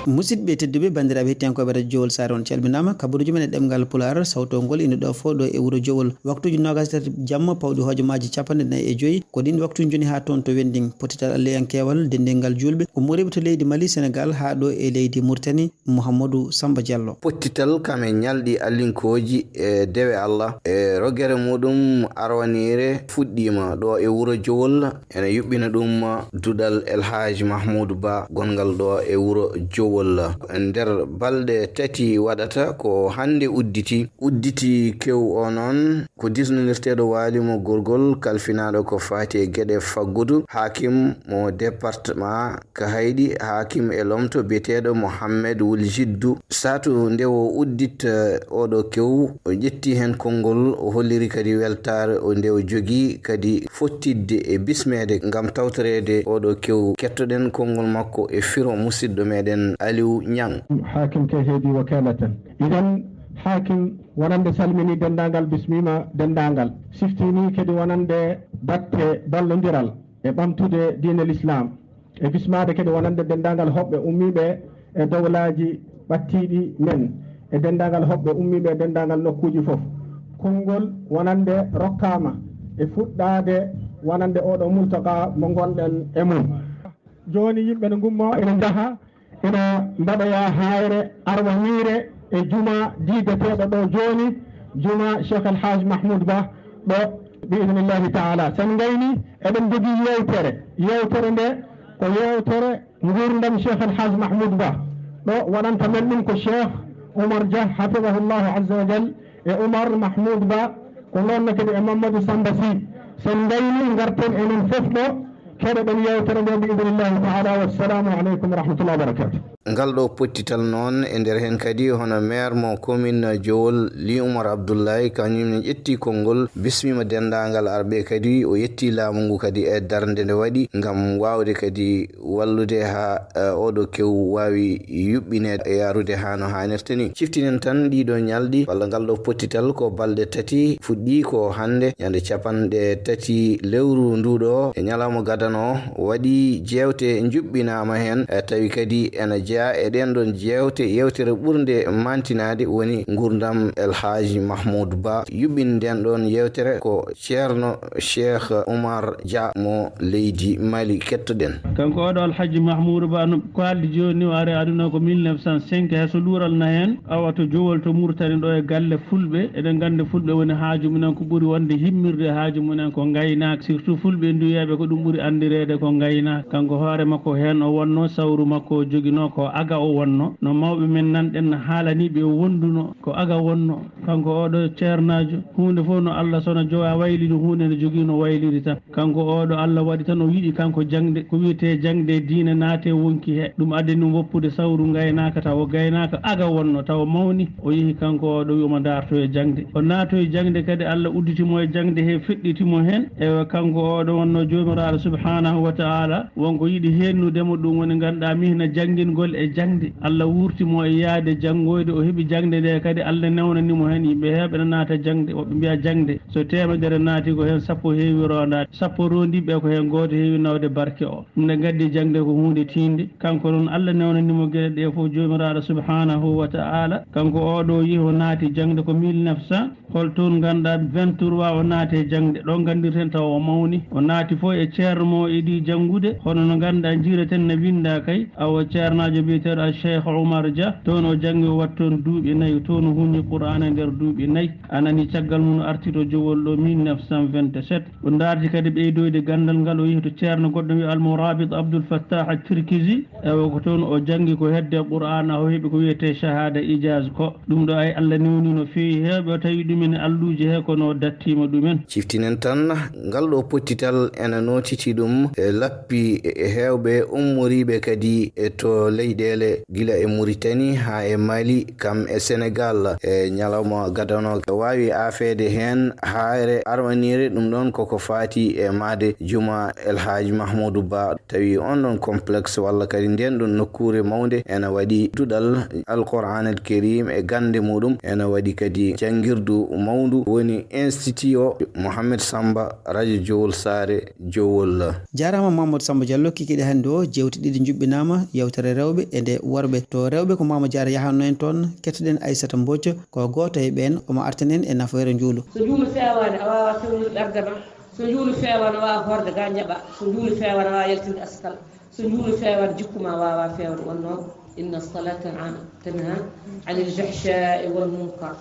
musidɓe tedduɓe bandiraɓe hettiyankoɓe radio Jowol Sare on calminama kabaruji men e ɗemgal Pulaar sawtogol ina ɗo fo ɗo e wuuro Jowol waktuji 23 jamma pawɗi hojomaji 45 ko ɗin waktuji joni ha toon to Wending potital Allayankewal dendengal julɓe ko moriɓe to leydi Mali Sénégal ha ɗo e leydi Mauritanie Mouhamadou Samba Diallo pottital kame ñalɗi allinkoji e dewe Allah e rogere muɗum arwanire fuɗɗima ɗo e wuuro Jowol ene yuɓɓina ɗum duɗal El Hadji Mahmoudou Ba gongal ɗo e wuuro Jowol nder balɗe tati waɗata ko hande udditi kew o noon ko disnonirteɗo walimo gorgol kalfinaɗo ko fati e gueɗe faggudu hakim mo département ka hayɗi hakim e lomto biyeteɗo Mohammed Wuljiddu satu nde o uddit oɗo kew o ƴetti hen konngol o holliri kadi weltare o nde o jogui kadi fottidde e bismede gam tawtorede oɗo kew kettoɗen konngol makko e firo musidɗo meɗen Aliou Niang hakim ke heedi wakalatan idan hakim wonande salmini dendagal bismima dendagal siftini kadi wonande batte ballodiral e ɓamtude diinel islam e bismade kadi wonande dendagal hoɓɓe ummiɓe e dowlaji ɓattiɗi men e dendagal hoɓɓe ummiɓe e dendagal nokkuji foof konngol wonande rokkama e fuɗɗade wonande oɗo multaka mo gonɗen e mum joni yimɓe ne gummo ene jaaha ina mbaɗoya hayre arwanire e juma diideteɗo ɗo joni juma Cheikh El Hadji Mahmoudou Ba ɗo biidnillahi taala sen gayni eɗen jogui yewtere nde ko yewtere gurdam Cheikh El Hadji Mahmoudou Ba ɗo waɗanta men ɗum ko Cheikh Oumar Dia hafidahullahu azza wa jal e Oumar Mahmoudou Ba ko noon kadi e Mamadou Samba Sy sen gayni garten enen fof ɗo keɗoɗen yewtere nde biidnillahi taala wassalamu aleykum wa rahmatullahi wa barakatuh ngal ɗo pottital noon e nder hen kadi hono maire mo commune Jowol Li Oumar Abdoulaye kañum ne ƴetti konngol bismima dendagal arɓe kadi o yetti laamu ngu kadi e darde nde waɗi gam wawde kadi wallude ha oɗo kew wawi yuɓɓinede e yarude ha no hannirta ni ciftinen tan ɗiɗo ñalɗi walla ngal ɗo pottital ko balɗe tati fuɗɗi ko hande ñande 3 lewru nduɗo e ñalawma gadano waɗi jewte juɓɓinama hen tawi kadi ene e ɗen ɗon yewtere ɓurde mantinade woni gurdam El Hadji Mahmoudou Ba yuɓɓin den ɗon yewtere ko ceerno Cheikh Oumar Dia mo leydi Mali kettoɗen kanko oɗo Alhaji Mahmoudou Ba no ko haaldi joni o ari aduna ko 1905 heso luural na hen awa to Jowol to Mauritanie ɗo e galle fulɓe eɗen gandi fulɓe woni haaju mumen ko ɓuuri wonde himmirde haaju mumen ko gaynaka surtout fulɓe nduyeɓe ko ɗum ɓuuri andirede ko gaynaka kanko hoore makko hen o wonno sawru makko o joguino ko aga o wonno no mawɓe men nanɗen haalaniɓe o wonduno ko aga wonno kanko oɗo ceernajo hunde fof no Allah sono jowa waylidi hunde ne jogui no wayliri tan kanko oɗo Allah waɗi tan o yiiɗi kanko jangde ko wiyete jangde diine naate wonki he ɗum addani woppude sawru gaynaka taw gaynaka aga wonno taw mawni o yeehi kanko oɗo wiima darto e jangde o naato e jangde kadi Allah udditimo e jangde he feɗɗitimo hen e kanko oɗo wonno jomiraɗo subhanahu wa ta'ala wonko yiiɗi hennudemo ɗum woni ganduɗa mihna jangguingol e jangde Allah wurtimo e yaade janggoyde o heeɓi jangde nde kadi Allah newnanimo hen yimɓe heɓe ne naata jangde woɓe mbiya jangde so temedere naati ko hen 10 heewi rondade 10 rondiɓe ko hen goto heewi nawde barke o ɗum nde gaddi jangde ko hunde tinde kanko noon Allah newnanimo gueɗe ɗe foof jomiraɗo subhanahu wa ta'ala kanko oɗo yeehi o naati jangde ko 1900 holtoon ganduɗa 23 o naate jangde ɗo gandirten taw o mawni o naati fo e ceerno mo iɗi janggude hono no ganduɗa jiireten ne winda kay awo ceernajo biyeteɗo Cheikh Oumar Dia toon o jangi o wat toon duuɓi 4 toon o hunni Qur'ana nder duuɓi 4 anani caggal mum artito Jowol ɗo 1927 o darti kadi ɓeydoyde gandal ngal o yehi to ceerno goɗɗo wi Almourabit Abdoul Fattah Tirkizi ewa ko toon o jangi ko hedde Qur'ana o heeɓi ko wiyete shahada ijaz ko ɗum ɗo ay Allah newni no feewi heeɓe o tawi ɗumen alluji he kono dattima ɗumen ciftinen tan ngal ɗo pottital ene notiti ɗum e lappi e hewɓe ummoriɓe kadi e to leyɗele gila e Mauritanie ha e Mali kam e Sénégal e ñalawma gadano wawi afede hen haare arwanire ɗum ɗon koko fati e made juma El Hadji Mahmoudou Ba tawi on ɗon complexe walla kadi nden ɗon nokkure mawde ene waɗi duɗal Al-Qur'an al-Karim e gande muɗum ene waɗi kadi jangirdu mawdu woni institut o Mohamed Samba radio Jowol Sare Jowol jarama Mamadou Samba Diallo kikiɗe hannde o jewte ɗiɗi juɓɓinama yewtere rewɓe e nde worɓe to rewɓe ko Mamadou Diarra yahanno en toon kettoɗen Aissata Mbodj ko goto e ɓen omo artanen e nafoore njuulu. So njuulu fewani a wawa fewnude ɓerdema, so njuulu fewani a wawa horde ga jaɓa, so njuulu fewani a wawa yaltinde askal, so njuulu fewani jikkuma wawa fewde. wonnoon inna salata tanha anil jahshai wal munkar.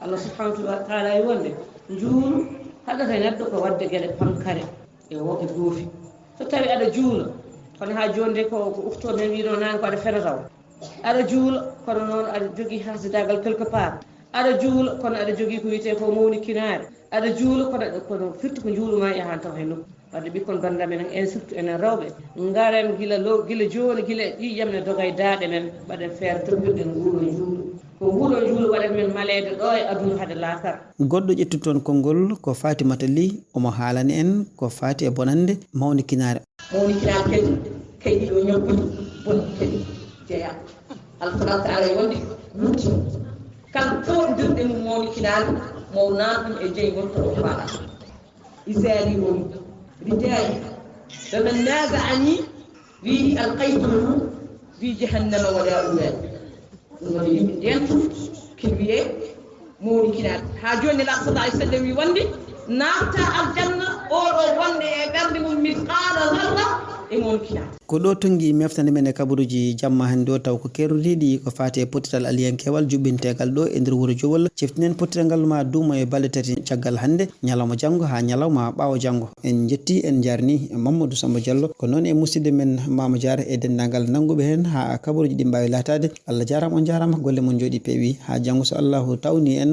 Allah subhanahu wa taala e wonde njuulu haɗata neɗɗo ko wadde gueɗe pankare e woɓe goofi. so tawi aɗa juula kono ha joni de ko ufto men wiino nane ko aɗa fena taw, aɗa juula kono noon aɗa jogui hasdagal quelque part, aɗa juula kono aɗa jogui ko wiyete ko mawni kinare, aɗa juula kono firti ko juuluma yahan taw he nokku. wadde ɓikkon bandamen en surtout enen rewɓe garen gila joni gila ƴiƴam ne doga e daaɗe men mbaɗen feere toppirɗen nguuɗo juulo ko nguuɗo juulo waɗen men malede ɗo e aduna haade laakara. goɗɗo ƴettu toon konngol ko Fatimata Ly omo haalani en ko fati e bonande mawni kinare. mawni kinare kadi kayɗi ɗo ñabbuɗi boni kadi jeeya alfana taala e wonde mutti kala foɗdirɗe mum mawni kinare maw nan ɗum e jeeygol to o faala isari woni ردائي فمن نازعني فيه ألقيته في جهنم ولا أولاد ينفذ كلبيه موري كنار حاجوني لا صلى الله عليه وسلم يوندي نافتا الجنة أو وندي برد مثقال ذرة إمون كنار ko ɗo tongi meftande men e kabaruji jamma hannde o taw ko kerodiɗi ko fati e pottital aliyankewal juɓɓintegal ɗo e nder wuuro Jowol. ceftinen pottital ngal ma duuma e balɗe tati caggal hannde ñalawma janggo ha ñalawma ɓaawo janggo. en jetti en jarni Mamadou Samba Diallo ko noon e musidɗo men Mama Diarra e dendagal nanguɓe hen ha kabaruji ɗi mbawi latade. Allah jarama on jarama golle mon jooɗi peewi ha janggo so Allahu tawni en.